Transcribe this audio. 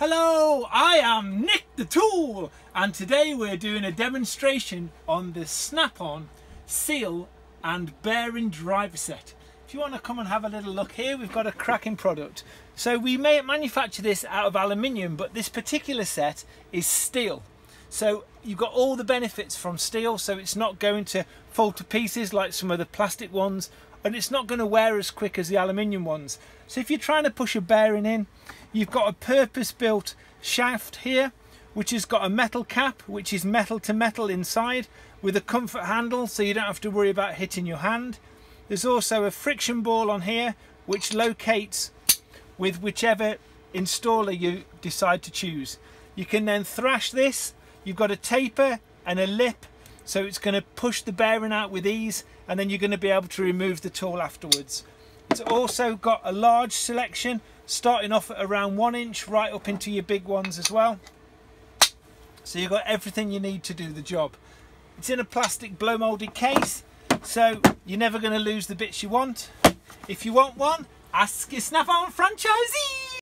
Hello, I am Nick the Tool, and today we're doing a demonstration on the Snap-on seal and bearing driver set. If you want to come and have a little look here, we've got a cracking product. So we may manufacture this out of aluminium, but this particular set is steel. So you've got all the benefits from steel, so it's not going to fall to pieces like some of the plastic ones, and it's not going to wear as quick as the aluminium ones. So if you're trying to push a bearing in, you've got a purpose-built shaft here, which has got a metal cap, which is metal to metal inside, with a comfort handle, so you don't have to worry about hitting your hand. There's also a friction ball on here, which locates with whichever installer you decide to choose. You can then thrash this. You've got a taper and a lip, so it's going to push the bearing out with ease, and then you're going to be able to remove the tool afterwards. It's also got a large selection, starting off at around 1 inch right up into your big ones as well. So you've got everything you need to do the job. It's in a plastic blow molded case, so you're never going to lose the bits you want. If you want one, ask your Snap-on franchisee.